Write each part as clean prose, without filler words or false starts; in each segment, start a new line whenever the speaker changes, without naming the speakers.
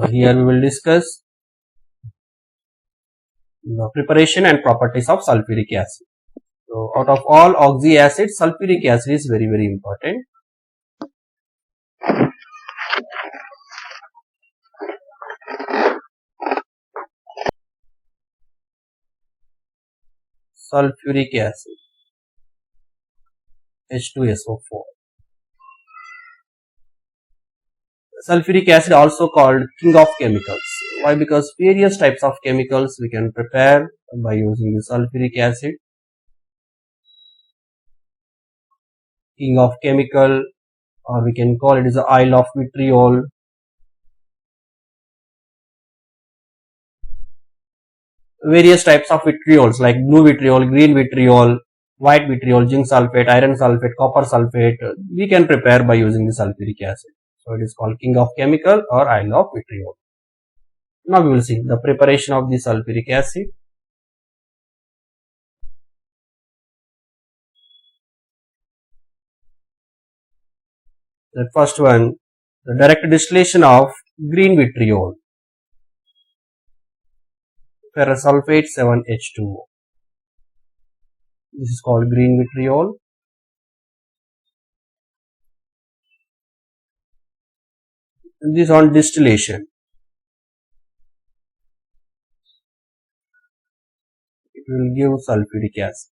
Here we will discuss the preparation and properties of sulfuric acid. So out of all oxy acids, sulfuric acid is very important. Sulfuric acid, H2SO4. Sulfuric acid also called king of chemicals. Why? Because various types of chemicals we can prepare by using the sulfuric acid. King of chemical, or we can call it as the Isle of vitriol. Various types of vitriols like blue vitriol, green vitriol, white vitriol, zinc sulfate, iron sulfate, copper sulfate, we can prepare by using the sulfuric acid. So it is called king of chemical or Isle of vitriol. Now we will see the preparation of the sulfuric acid. The first one, the direct distillation of green vitriol, ferrous sulfate 7H2O. This is called green vitriol. This on distillation. It will give sulfuric acid.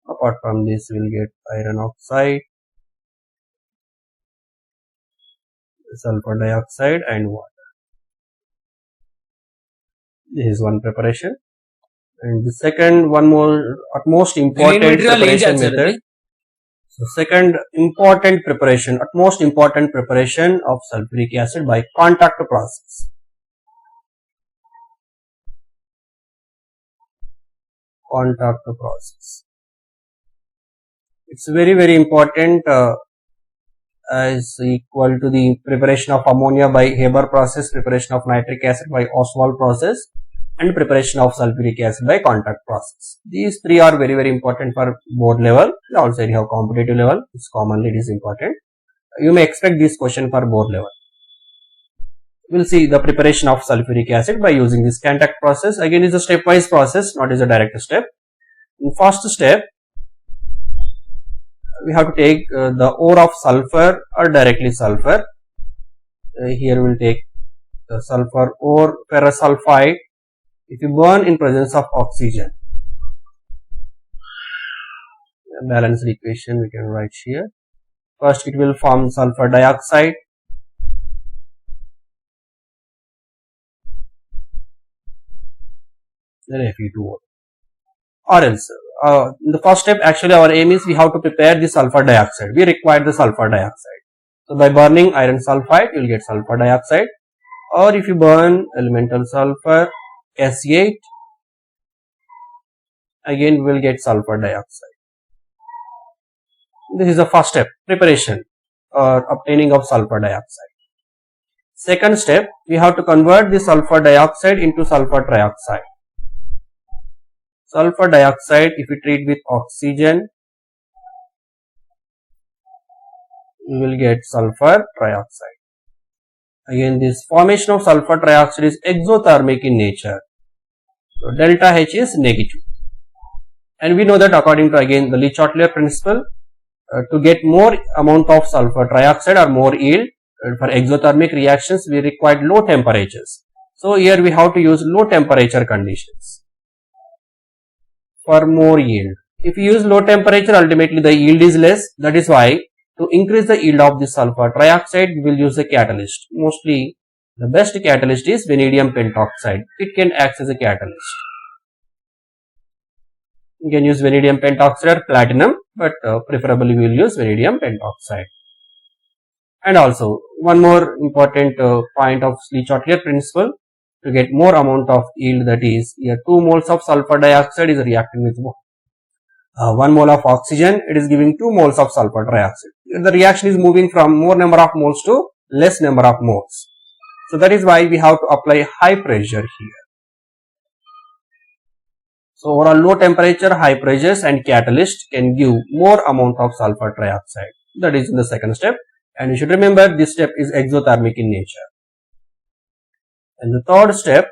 Apart from this, we will get iron oxide, sulfur dioxide and water. This is one preparation. And the second, one more utmost important preparation method. So second important preparation, utmost important preparation of sulfuric acid by contact process. Contact process. It's very important as equal to the preparation of ammonia by Haber process, preparation of nitric acid by Ostwald process, and preparation of sulfuric acid by contact process. These three are very important for board level. Also you have competitive level. It's commonly it is important. You may expect this question for board level. We'll see the preparation of sulfuric acid by using this contact process. Again, it's a stepwise process, not as a direct step. In first step, we have to take the ore of sulfur or directly sulfur. Here we will take the sulfur ore, ferrous sulfide. If you burn in presence of oxygen, a balanced equation we can write here. First it will form sulfur dioxide. Then Fe2O. Or else, in the first step, actually our aim is we have to prepare the sulfur dioxide. We require the sulfur dioxide. So by burning iron sulfide, you will get sulfur dioxide. Or if you burn elemental sulfur, Ca8, again we will get sulfur dioxide. This is the first step, preparation or obtaining of sulfur dioxide. Second step, we have to convert the sulfur dioxide into sulfur trioxide. Sulfur dioxide, if we treat with oxygen, we will get sulfur trioxide. Again, this formation of sulfur trioxide is exothermic in nature. So delta H is negative. And we know that according to again the Le Chatelier principle, to get more amount of sulfur trioxide or more yield for exothermic reactions, we require low temperatures. So here we have to use low temperature conditions for more yield. If you use low temperature, ultimately the yield is less. That is why to increase the yield of the sulfur trioxide, we will use a catalyst. Mostly the best catalyst is vanadium pentoxide. It can act as a catalyst. You can use vanadium pentoxide or platinum, but preferably we will use vanadium pentoxide. And also one more important point of Le Chatelier principle, to get more amount of yield, that is here 2 moles of sulfur dioxide is reacting with 1 mole of oxygen, it is giving 2 moles of sulfur trioxide. The reaction is moving from more number of moles to less number of moles. So that is why we have to apply high pressure here. So overall low temperature, high pressures and catalyst can give more amount of sulfur trioxide. That is in the second step. And you should remember this step is exothermic in nature. And the third step,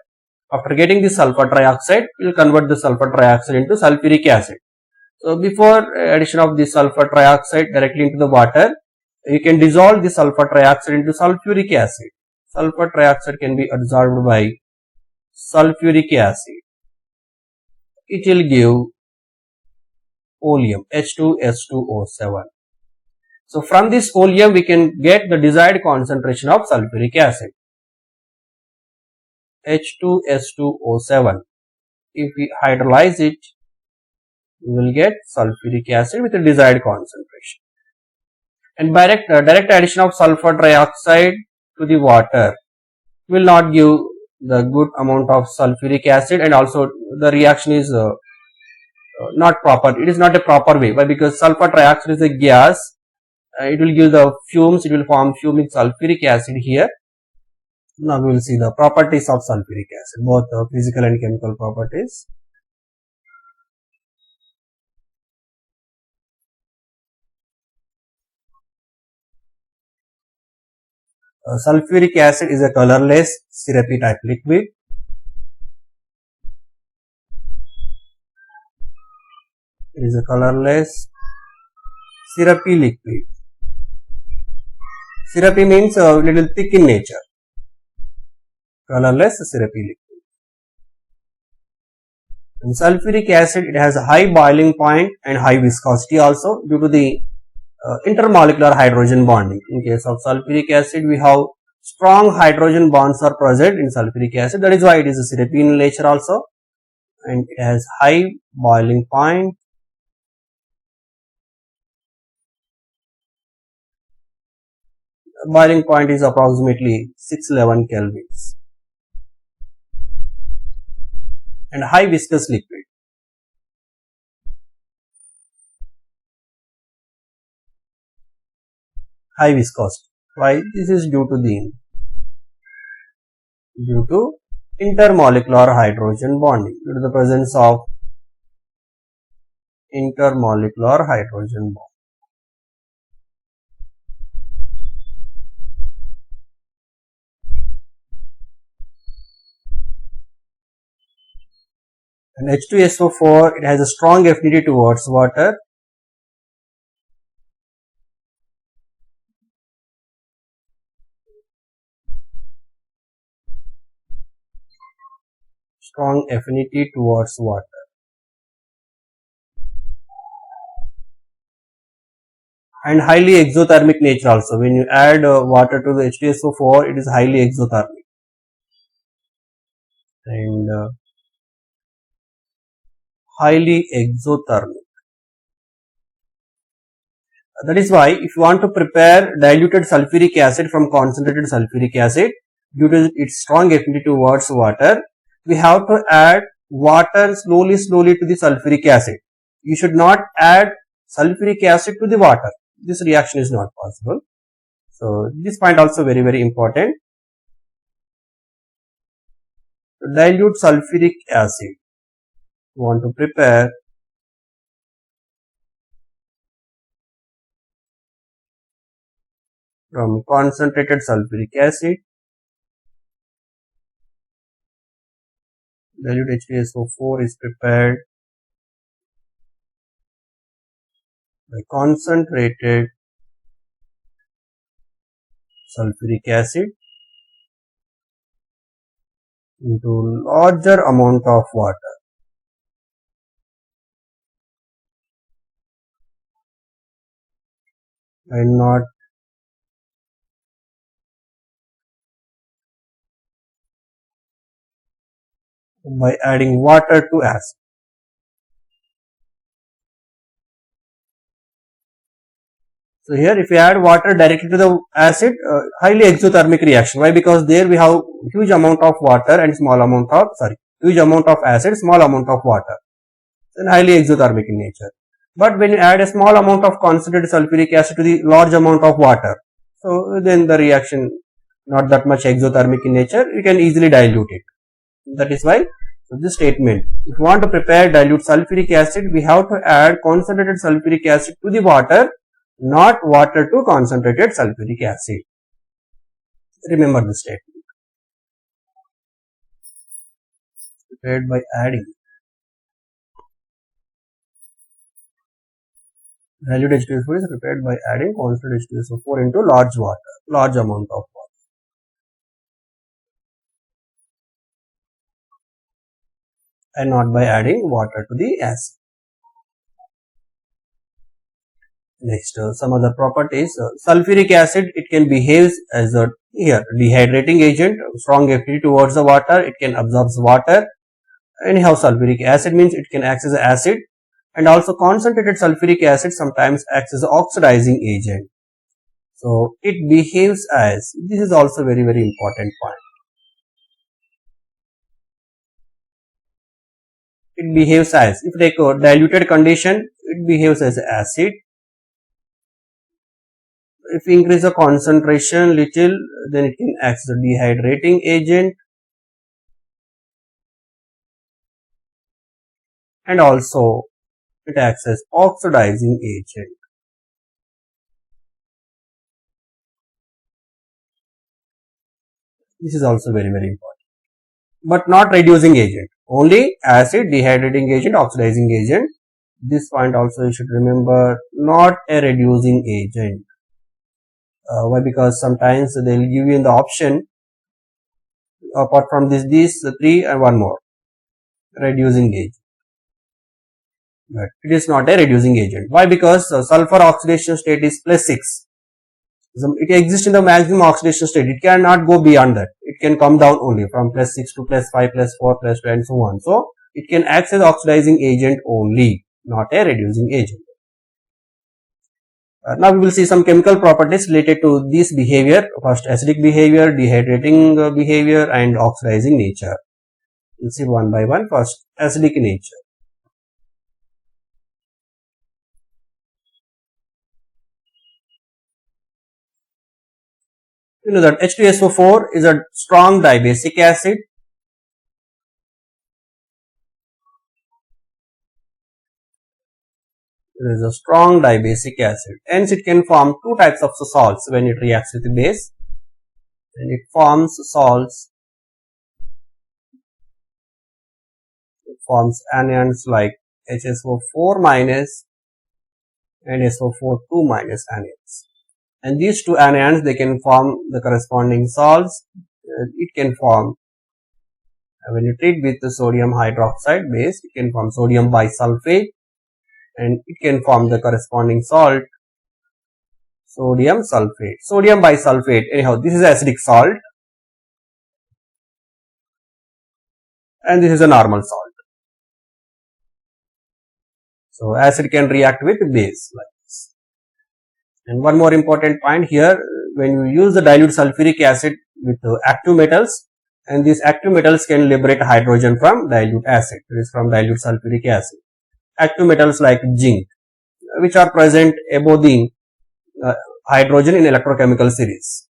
after getting the sulfur trioxide, we will convert the sulfur trioxide into sulfuric acid. So before addition of the sulfur trioxide directly into the water, you can dissolve the sulfur trioxide into sulfuric acid. Sulfur trioxide can be absorbed by sulfuric acid. It will give oleum, H2S2O7. So from this oleum we can get the desired concentration of sulfuric acid, H2S2O7. If we hydrolyze it, we will get sulfuric acid with the desired concentration. And direct addition of sulfur trioxide to the water will not give the good amount of sulfuric acid, and also the reaction is not proper. It is not a proper way. Why? Because sulfur trioxide is a gas. It will give the fumes. It will form fuming sulfuric acid here. Now we will see the properties of sulfuric acid, both the physical and chemical properties. Sulfuric acid is a colorless, syrupy type liquid. It is a colorless, syrupy liquid. Syrupy means a little thick in nature. Colorless, syrupy liquid. In sulfuric acid, it has a high boiling point and high viscosity also due to the intermolecular hydrogen bonding. In case of sulfuric acid, we have strong hydrogen bonds are present in sulfuric acid. That is why it is a syrupy in nature also, and it has high boiling point. Boiling point is approximately 611 kelvins, and high viscous liquid. High viscosity. Why? This is due to intermolecular hydrogen bonding, due to the presence of intermolecular hydrogen bond. And H2SO4, it has a strong affinity towards water. Strong affinity towards water. And highly exothermic nature also. When you add water to the H2SO4, it is highly exothermic. And highly exothermic. That is why if you want to prepare diluted sulfuric acid from concentrated sulfuric acid, due to its strong affinity towards water, we have to add water slowly to the sulfuric acid. You should not add sulfuric acid to the water. This reaction is not possible. So this point also very important. To dilute sulfuric acid, we want to prepare from concentrated sulfuric acid. Dilute H2SO4 is prepared by concentrated sulfuric acid into larger amount of water. And not by adding water to acid. So here if we add water directly to the acid, highly exothermic reaction. Why? Because there we have huge amount of water and huge amount of acid, small amount of water. Then highly exothermic in nature. But when you add a small amount of concentrated sulfuric acid to the large amount of water, so then the reaction not that much exothermic in nature, you can easily dilute it. That is why, so this statement, if you want to prepare dilute sulfuric acid, we have to add concentrated sulfuric acid to the water not water to concentrated sulfuric acid. Remember this statement. Prepared by adding dilute H2SO4 is prepared by adding constant H2SO4 into large amount of water. And not by adding water to the acid. Next, some other properties. Sulfuric acid, it can behave as a dehydrating agent, strong affinity towards the water, it can absorb water. Anyhow, sulfuric acid means it can act as an acid, and also concentrated sulfuric acid sometimes acts as an oxidizing agent. So, it behaves as, this is also very important point. It behaves as, if take a diluted condition, it behaves as acid. If we increase the concentration little, then it can act as a dehydrating agent. And also, it acts as oxidizing agent. This is also very important. But not reducing agent. Only acid, dehydrating agent, oxidizing agent. This point also you should remember, not a reducing agent. Why? Because sometimes they will give you the option, apart from these three and one more, reducing agent. But it is not a reducing agent. Why? Because sulfur oxidation state is +6. It exists in the maximum oxidation state. It cannot go beyond that. It can come down only from +6 to +5, +4, +2 and so on. So, it can act as oxidizing agent only, not a reducing agent. Now we will see some chemical properties related to this behavior. First, acidic behavior, dehydrating behavior and oxidizing nature. We'll see one by one. First, acidic nature. You know that H2SO4 is a strong dibasic acid. It is a strong dibasic acid. Hence, it can form two types of salts when it reacts with the base. And it forms salts. It forms anions like HSO4- and SO4 2- anions. And these two anions, they can form the corresponding salts. It can form, when you treat with the sodium hydroxide base, it can form sodium bisulfate, and it can form the corresponding salt, sodium sulfate. Sodium bisulfate, anyhow, this is acidic salt, and this is a normal salt. So, acid can react with base like this. And one more important point here, when you use the dilute sulfuric acid with active metals, and these active metals can liberate hydrogen from dilute acid, that is from dilute sulfuric acid. Active metals like zinc, which are present above the hydrogen in electrochemical series.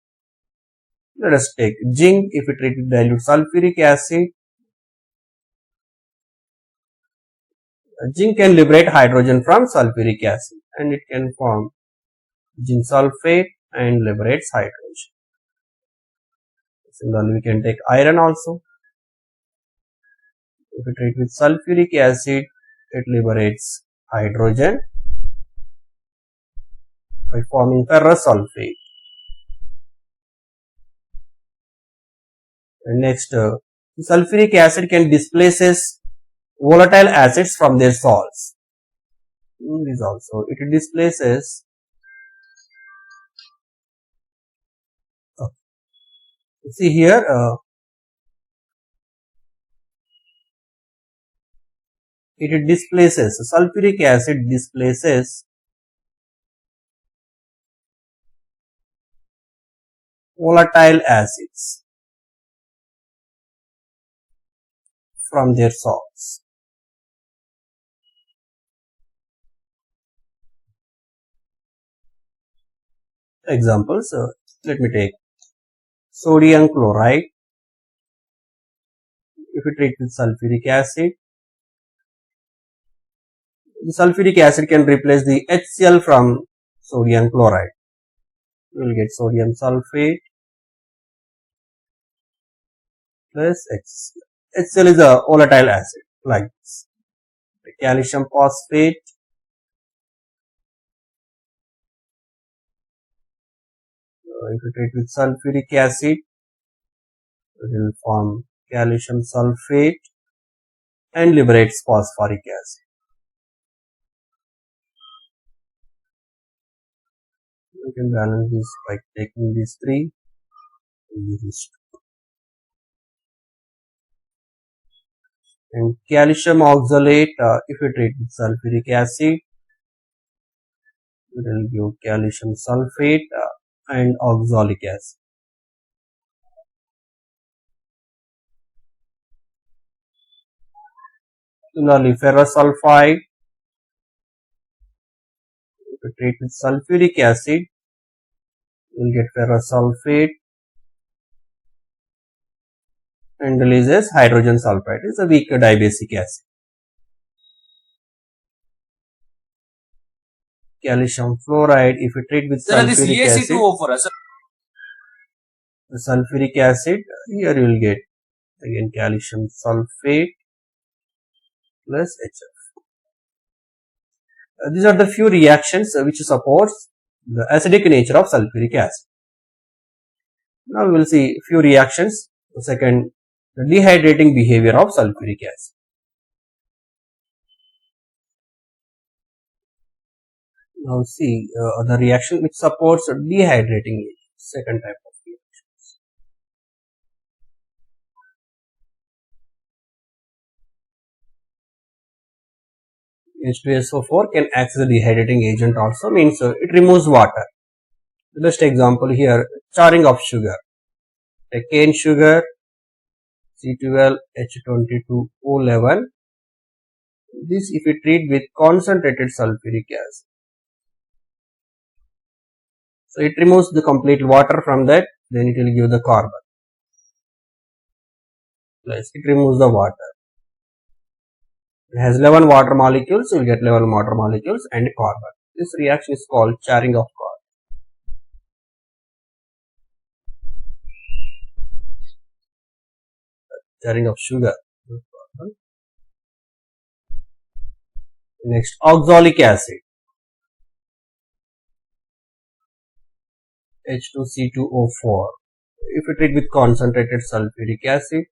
Let us take zinc. If we treat with dilute sulfuric acid, zinc can liberate hydrogen from sulfuric acid, and it can form zinc sulfate and liberates hydrogen. Similarly, we can take iron also. If we treat with sulfuric acid, it liberates hydrogen by forming ferrous sulfate. And next, sulfuric acid can displaces volatile acids from their salts. This also, it displaces see here, it displaces, sulfuric acid displaces volatile acids from their salts. Examples, let me take sodium chloride. If we treat with sulfuric acid, the sulfuric acid can replace the HCl from sodium chloride. You will get sodium sulfate plus HCl. HCl is a volatile acid like this. The calcium phosphate, if you treat with sulfuric acid, it will form calcium sulfate and liberates phosphoric acid. You can balance this by taking these three and these two. And calcium oxalate, if you treat with sulfuric acid, it will give calcium sulfate and oxalic acid. Similarly, ferrous sulfide, if you treat with sulfuric acid, you will get ferrous sulfate and releases hydrogen sulfide. It's a weak dibasic acid. Calcium fluoride, if you treat with sulfuric acid, the sulfuric acid, here you will get again calcium sulfate plus HF. These are the few reactions which supports the acidic nature of sulfuric acid. Now we will see few reactions. The second, the dehydrating behavior of sulfuric acid. Now see the reaction which supports dehydrating agent, second type of reaction. H2SO4 can act as a dehydrating agent also, means it removes water. The best example here, charring of sugar. Take cane sugar, C12H22O11. This if we treat with concentrated sulfuric acid. So it removes the complete water from that, then it will give the carbon. Plus it removes the water. It has 11 water molecules, you will get 11 water molecules and carbon. This reaction is called charring of carbon. Charring of sugar. Next, oxalic acid. H2C2O4. If we treat with concentrated sulfuric acid,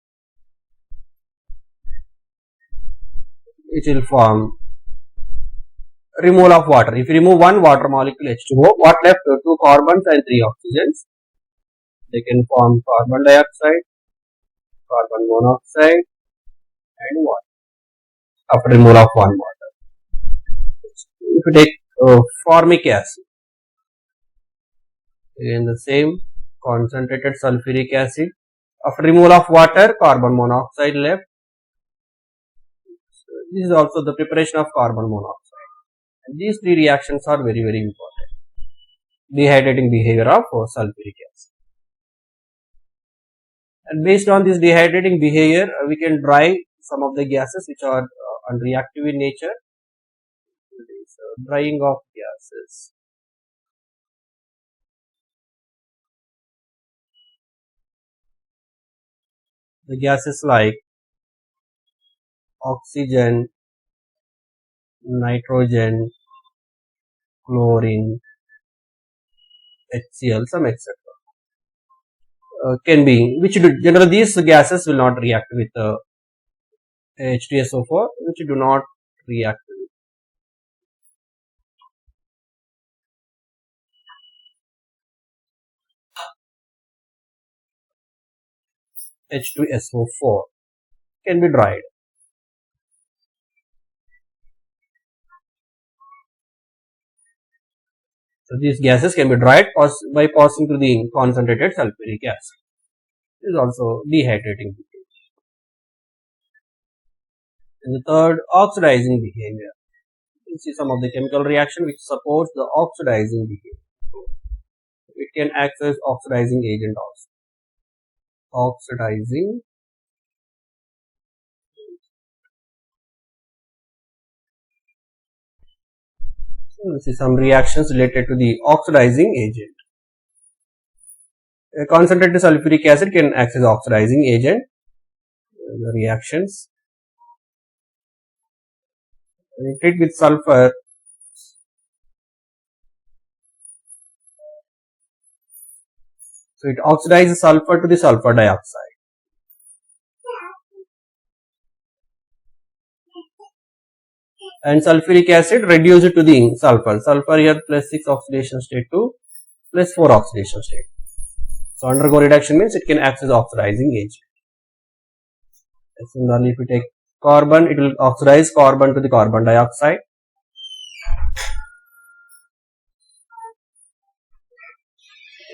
it will form removal of water. If you remove one water molecule H2O, what left? 2 carbons and 3 oxygens. They can form carbon dioxide, carbon monoxide and water after removal of one water. If you take formic acid, again the same concentrated sulfuric acid, after removal of water, carbon monoxide left. This is also the preparation of carbon monoxide. And these three reactions are very important. Dehydrating behavior of sulfuric acid. And based on this dehydrating behavior, we can dry some of the gases which are unreactive in nature. Drying of gases. The gases like oxygen, nitrogen, chlorine, HCl, some etc. Can be, which do, generally these gases will not react with H2SO4, which do not react with H2SO4, can be dried. So these gases can be dried by passing through the concentrated sulfuric acid. This is also dehydrating behavior. And the third, oxidizing behavior. You see some of the chemical reaction which supports the oxidizing behavior. It can act as oxidizing agent also. Oxidizing. see some reactions related to the oxidizing agent. A concentrated sulfuric acid can act as oxidizing agent. The reactions. When you treat with sulfur, so it oxidizes sulfur to the sulfur dioxide. And sulfuric acid reduce it to the sulfur. Sulfur here plus 6 oxidation state to plus 4 oxidation state. So undergo reduction means it can act as oxidizing agent. Similarly, if we take carbon, it will oxidize carbon to the carbon dioxide.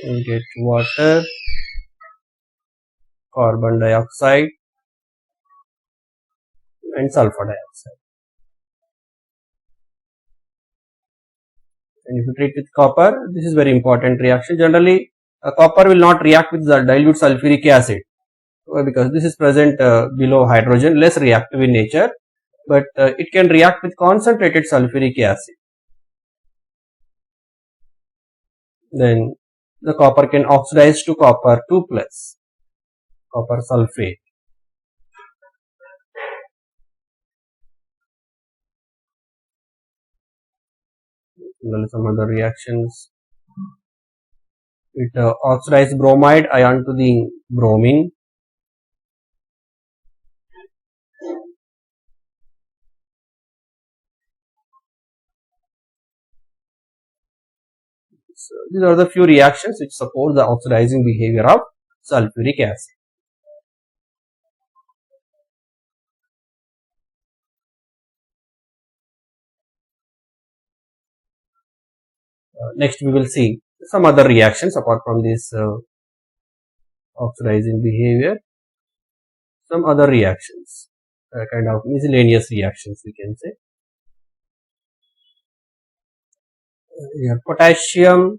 We will get water, carbon dioxide and sulfur dioxide. And if you treat with copper, this is very important reaction. Generally, copper will not react with the dilute sulfuric acid because this is present below hydrogen, less reactive in nature, but it can react with concentrated sulfuric acid. Then the copper can oxidize to copper 2 plus, copper sulfate. Some other reactions. It oxidize bromide ion to the bromine. So these are the few reactions which support the oxidizing behavior of sulfuric acid. Next we will see some other reactions apart from this oxidizing behavior. Some other reactions, kind of miscellaneous reactions we can say. Here potassium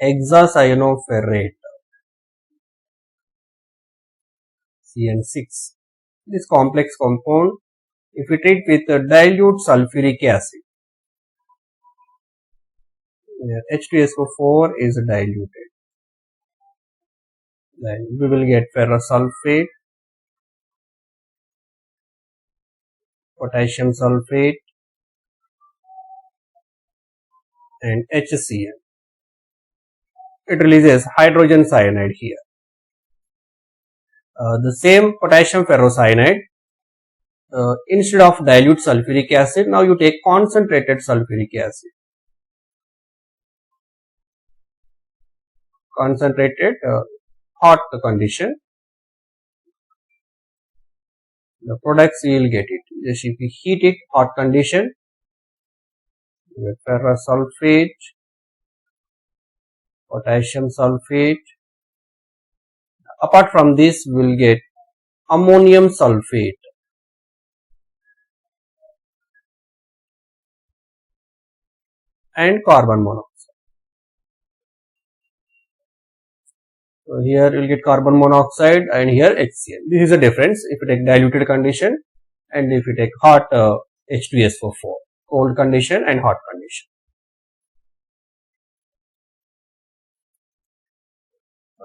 hexacyanoferrate CN6. This complex compound, if we treat with dilute sulfuric acid, H2SO4 is diluted, then we will get ferrous sulfate, potassium sulfate and HCl. It releases hydrogen cyanide here. The same potassium ferrocyanide, instead of dilute sulfuric acid, now you take concentrated sulfuric acid. Concentrated hot condition. The products you will get it. Just if you heat it, hot condition, you get ferrous sulfate, potassium sulfate. Apart from this, we will get ammonium sulfate. And carbon monoxide. So here you will get carbon monoxide and here HCl. This is the difference if you take diluted condition and if you take hot H2SO4, cold condition and hot condition.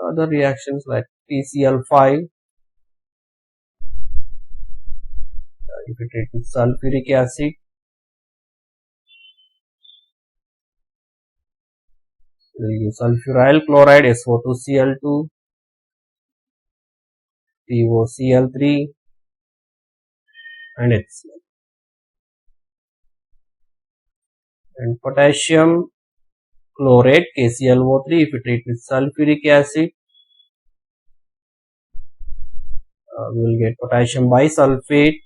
Other reactions like PCl5, if you take with sulfuric acid, we will use sulfuryl chloride SO2Cl2, POCl3 and HCl. And potassium chlorate KClO3, if you treat with sulfuric acid, we will get potassium bisulfate,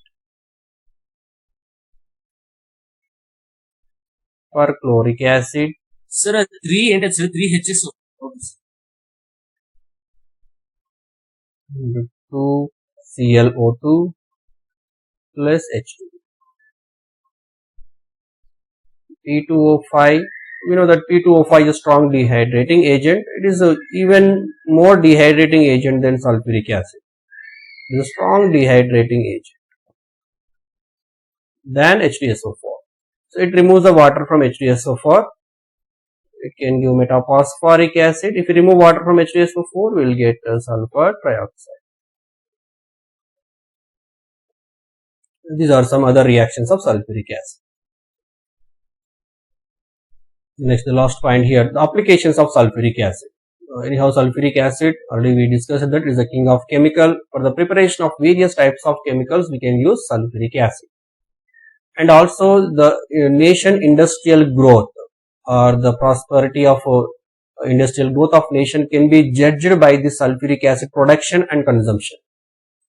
perchloric acid.
Sir, 3 and 3 HS.
2 ClO2 plus H2. P2O5, we know that P2O5 is a strong dehydrating agent. It is a even more dehydrating agent than sulfuric acid. It is a strong dehydrating agent than H2SO4. So it removes the water from H2SO4. It can give metaphosphoric acid. If we remove water from H2SO4, we will get sulfur trioxide. These are some other reactions of sulfuric acid. Next, the last point here, the applications of sulfuric acid. Anyhow, sulfuric acid, already we discussed that, is the king of chemical. For the preparation of various types of chemicals, we can use sulfuric acid. And also the nation industrial growth or the prosperity of industrial growth of nation can be judged by the sulfuric acid production and consumption.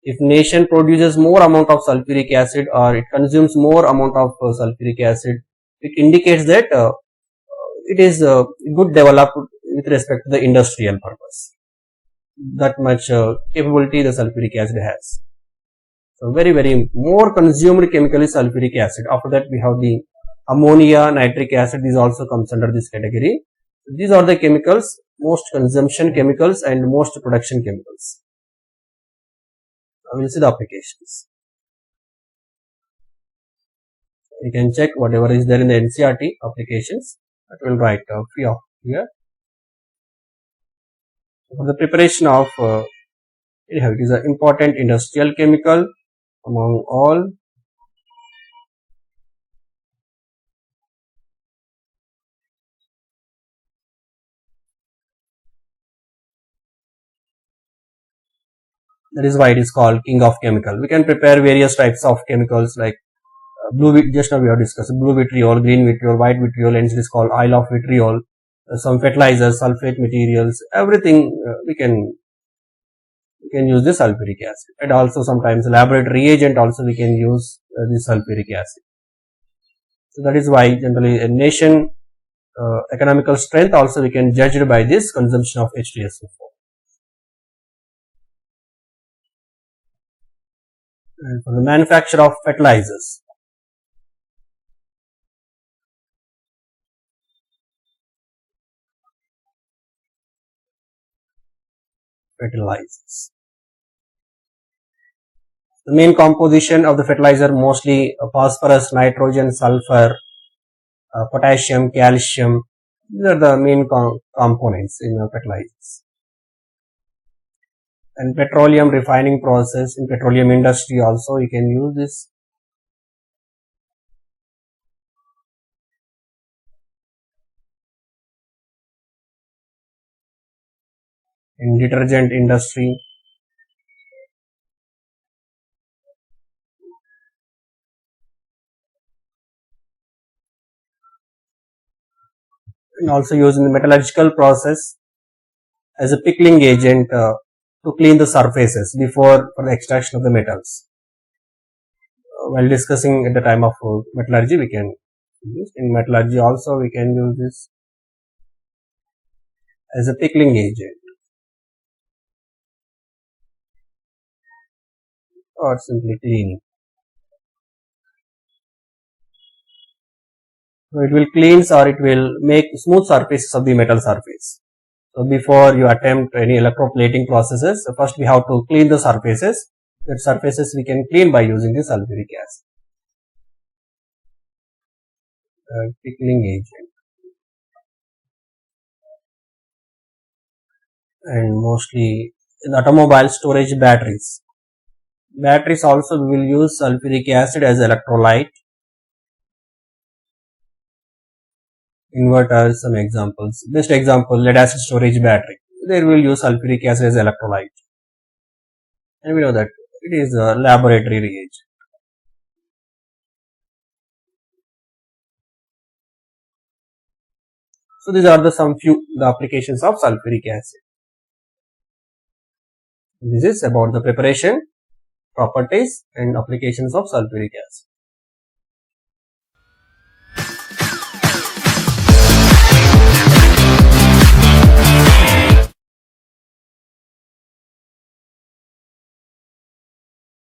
If nation produces more amount of sulfuric acid or it consumes more amount of sulfuric acid, it indicates that it is good developed with respect to the industrial purpose. That much capability the sulfuric acid has. So very more consumed chemical is sulfuric acid. After that we have the ammonia, nitric acid. These also comes under this category. These are the chemicals, most consumption chemicals and most production chemicals. We will see the applications. You can check whatever is there in the NCERT applications. That will write free of here. For the preparation of it is an important industrial chemical among all. That is why it is called king of chemical. We can prepare various types of chemicals like just now we have discussed blue vitriol, green vitriol, white vitriol, and it is called Isle of vitriol. Some fertilizers, sulfate materials, everything we can use this sulfuric acid. And also sometimes laboratory reagent also we can use this sulfuric acid. So that is why generally a nation economical strength also we can judge it by this consumption of H2SO4. And for the manufacture of fertilizers, the main composition of the fertilizer mostly phosphorus, nitrogen, sulfur, potassium, calcium. These are the main components in fertilizers. And petroleum refining process, in petroleum industry also you can use this. In detergent industry, and also used in the metallurgical process as a pickling agent to clean the surfaces before for the extraction of the metals. While discussing at the time of metallurgy, we can use in metallurgy also we can use this as a pickling agent or simply cleaning. So it will cleanse or it will make smooth surfaces of the metal surface. So before you attempt any electroplating processes, first we have to clean the surfaces. That surfaces we can clean by using the sulfuric acid. Pickling agent. And mostly in automobile storage batteries. Batteries also we will use sulfuric acid as electrolyte. Inverters, some examples. Best example, lead acid storage battery. There we will use sulfuric acid as electrolyte. And we know that it is a laboratory reagent. So these are the applications of sulfuric acid. This is about the preparation, properties and applications of sulfuric acid.